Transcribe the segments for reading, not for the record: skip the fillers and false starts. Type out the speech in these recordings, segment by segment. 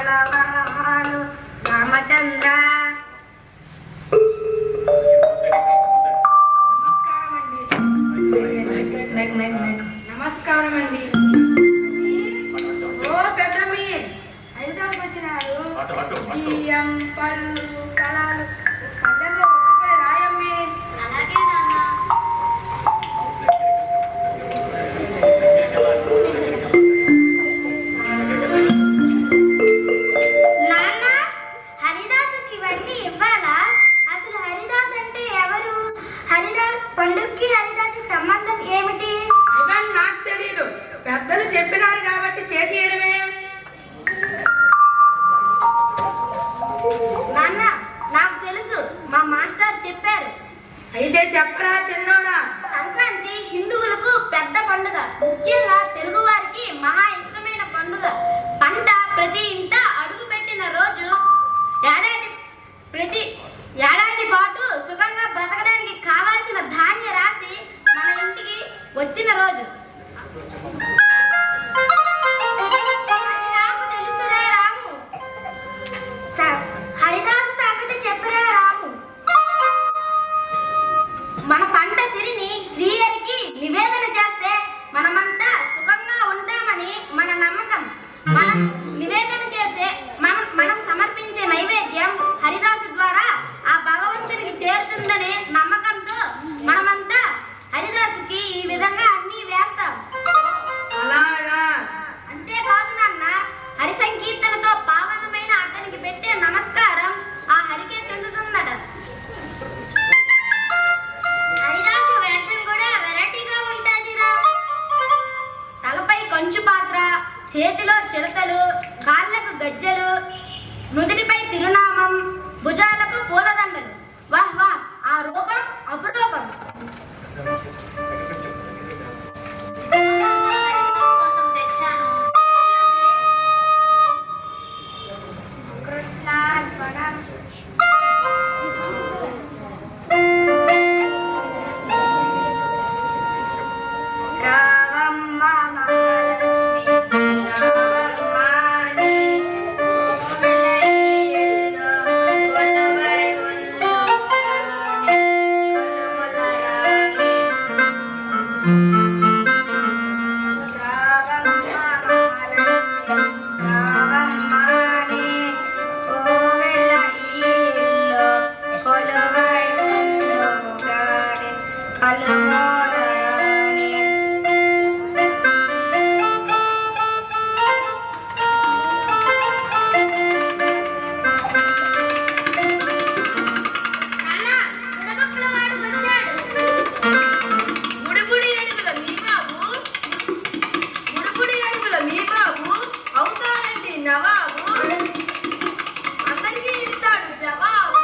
సకల వరాలు రామచంద్ర. నమస్కారం అండి. ఓ పెద్దమ్మి హైదరాబాద్ వచ్చినారు. బియ్యం పళ్ళు ఫలాలు పళ్ళెంలో ఒట్టుకొని రాయమ్మి. అలాగే నాన్న. నాన్న, హరిదాసుకి ఇవన్నీ ఇవ్వాలా? అసలు హరిదాస్ అంటే ఎవరు? హరిదాస్ పండుగకి హరిదాసుకి సంబంధం ఏమిటి? ఇవన్నీ నాకు తెలియదు. పెద్దలు చెప్పినారు కాబట్టి చేసేయడమే. నాన్న, నాకు తెలుసు, మా మాస్టర్ చెప్పారు. అయితే చెప్పరా చిన్నోడా. సంక్రాంతి హిందువులకు పెద్ద పండుగ. ముఖ్యంగా తెలుగు వారికి మహా ఇష్టమైన పండుగ. పంట ప్రతి ఇంట అడుగు పెట్టిన రోజు. ఏడాది పాటు సుఖంగా బ్రతకడానికి కావాల్సిన ధాన్య రాశి మన ఇంటికి వచ్చిన రోజు. నాకు తెలుసురా రాము. హరిదాసు సంగతి చెప్పురా రాము. మన పంట సిరిని శ్రీహరికి నివేదన చేస్తే మనమంతా సుఖంగా ఉంటామని మన నమ్మకం. మనం నివేదన చేసే మనం సమర్పించే నైవేద్యం హరిదాసు ద్వారా ఆ భగవంతునికి చేరుతుందనే నమ్మకంతో మనమంతా హరిదాసుకి ఈ విధంగా అన్నీ వేస్తాం. అలాగా. అంతేకాదు నాన్న, హరి సంకీర్తనతో పావనమైన అతనికి పెట్టే నమస్కారం ఆ హరికే చెందుతుందట. హరిదాసు వేషం కూడా వెరైటీగా ఉంటాదిరా. తలపై కంచు పాత్ర, చేతిలో చిడతలు, కాళ్ళకు గజ్జెలు, నుదిటిపై తిరునామం, భుజాలకు పూలదండలు. వాహ్ వాహ్, ఆ రూపం అపురూపం. కోసం తెచ్చాను. కృష్ణ రావమ్మ మహాలక్ష్మి రావమ్మని కొలైలో కొలవై ఉన్నోని కొలుముల రాణి. రావమ్మ మహాలక్ష్మి రావమ్మని కోవెల ఇల్లో కొలువై ఉన్నోగాని కలుముల రాణి. బుడిబుడి అడుగుల మీ బాబు, బుడిబుడి అడుగుల మీ బాబు అవుతారండి నవాబు. అందరికీ ఇస్తాడు జవాబు.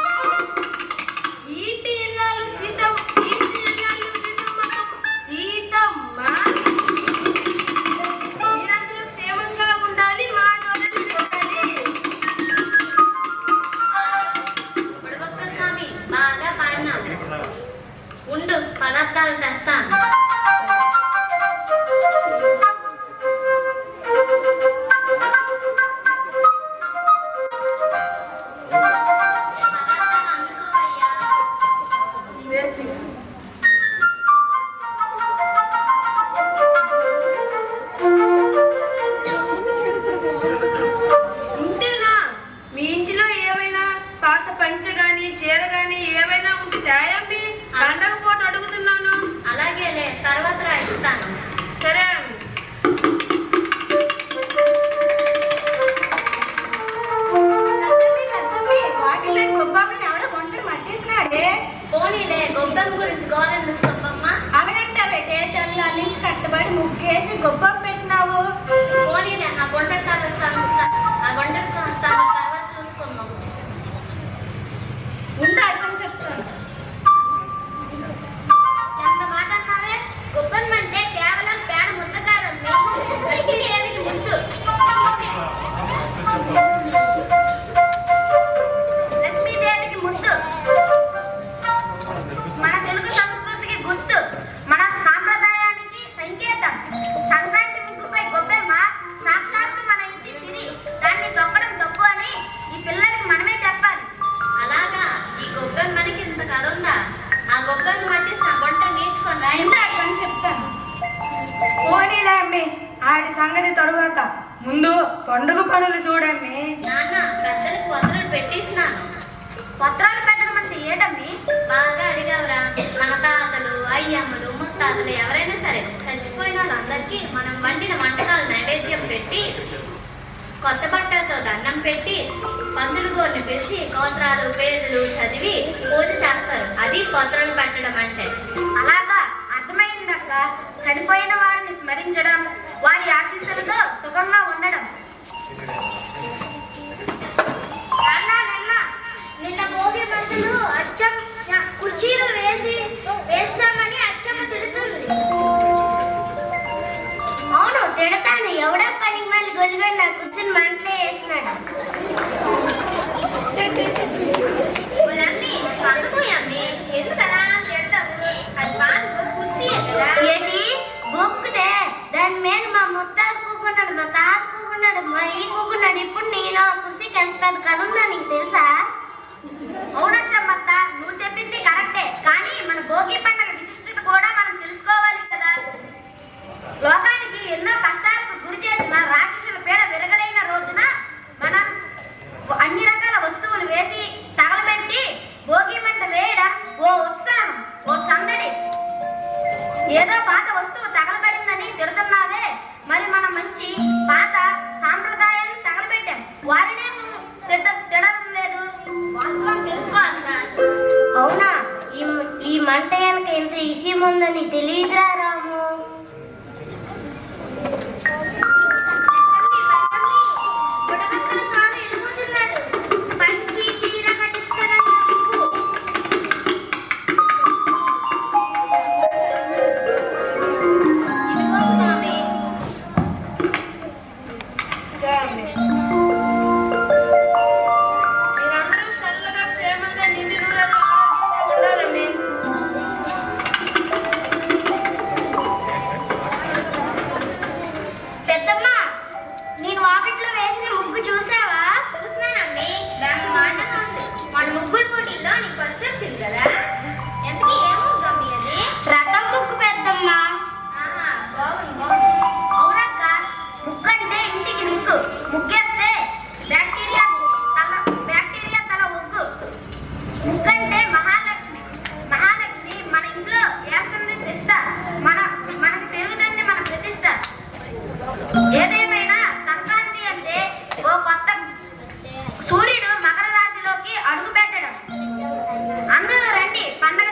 ఈటి ఇల్లాలు సీతమ్మ మీరందరూ క్షేమంగా ఉండాలి. మా నోటిని కొట్టాలి. బుడబక్కల స్వామి బాగా పాడినాం. ఉండు, పదార్థాలు తెస్తాను. పదార్థాలు అందుకోవయ్యా. ఇంతేనా? మీ ఇంటిలో ఏమైనా పాత పంచ గాని చీర గాని ఏమైనా ఉంటే తేయమ్మి. పండగ పూట అడుగుతున్నాను. అలాగేలే, తర్వాత ఇస్తాను. సరే. పోనీలే, గొప్పమ్మ గురించి గోలెందుకు గొప్పమ్మ? అలాగంటే టేటర్లు అన్నించి కట్టబడి ముగ్గేసి గొప్ప పెట్టినావు. పోనీలే, ఆ గుంటడి తర్వాత చూసుకుందాం. ముందు అర్థం చెప్తాను. ఎంత మాట అన్నావే? గొప్పమ్మ అంటే కేవలం పేడ ముద్ద కాదమ్మి, లక్ష్మీదేవికి ముద్దు. లక్ష్మీదేవికి ముద్దు మన తెలుగు సంస్కృతికి గుర్తు, మన సాంప్రదాయానికి సంకేతం. సంక్రాంతి ముగ్గుపై గొబ్బెమ్మ సాక్షాత్తు మన ఇంటి సిరి. దాన్ని తొక్కడం గొప్పలను బట్టి వంట నేర్చుకొని రా. ఇందా పని చెప్తాను. పోనీలే అమ్మి, ఆడి సంగతి తరువాత ముందు పండుగ పనులు చూడమ్మి. నాన్న పెద్దలకు పత్రాలు పెట్టేసినాను. పత్రాలు పెట్టడం అంటే ఏటమ్మి? బాగా అడిగావురా. మన తాతలు, అయ్యమ్మలు, ముత్తాతలు ఎవరైనా సరే చచ్చిపోయిన వాళ్ళందరికీ మనం వండిన వంటకాలు నైవేద్యం పెట్టి, కొత్త బట్టలతో దండం పెట్టి, పంతులు గోరిని పిలిచి గోత్రాలు పేర్లు చదివి పూజ చేస్తారు. అది పత్రాలు పెట్టడం అంటే. అలాగా, అర్థమైందక్క. చనిపోయిన వారిని స్మరించడం, వారి ఆశీస్సులతో సుఖంగా ఉండడం. నిన్న భోగి పంతులు అచ్చం కుర్చీలు వేస్తామని అచ్చమ్మ తిడుతుంది. అవును, తిడతాను. ఎవడో పని మళ్ళీ గొలిగా నా కూర్చుని మంటలే వేసినాడు. ఎందుకలా తిడతావు? అది బాగా కుర్చీ కదా. ఏంటి బొక్కుదే? దాని మీద మా ముత్తాత కూకున్నాడు, మా తాత కూకున్నాడు, మా ఈ కూకున్నాడు. ఇప్పుడు నేను కుర్చీకి ఎంత పెద్ద కథ ఉందా నీకు తెలుసా? అవునచ్చమ్మత్త, నువ్వు చెప్పింది కరెక్టే. కానీ మన భోగి పండుగ విశిష్టత కూడా మనం తెలుసుకోవాలి కదా. లోకానికి ఎన్నో కష్టాలకు గురి చేసిన రాక్షసుల పీడ విరగడైన రోజున మనం అన్ని రకాల వస్తువులు వేసి తగలబెట్టి భోగి మంట వేయడం ఓ ఉత్సాహం, ఓ సందడి. ఏదో పాత వస్తువు తగలబడిందని తిడుతున్నావే, మరి మనం మంచి పాత సాంప్రదాయాన్ని తగలబెట్టాం. వారినే తిడడం లేదు. వాస్తవం తెలుసుకోవాలిగా. అవునా? ఈ మంట వెనక ఎంత విషయం ఉందని తెలియదురా రాము. ఏదేమైనా సంక్రాంతి అంటే ఓ కొత్త సూర్యుడు మకర రాశిలోకి అడుగు పెట్టడం. అందరూ రండి, పండగ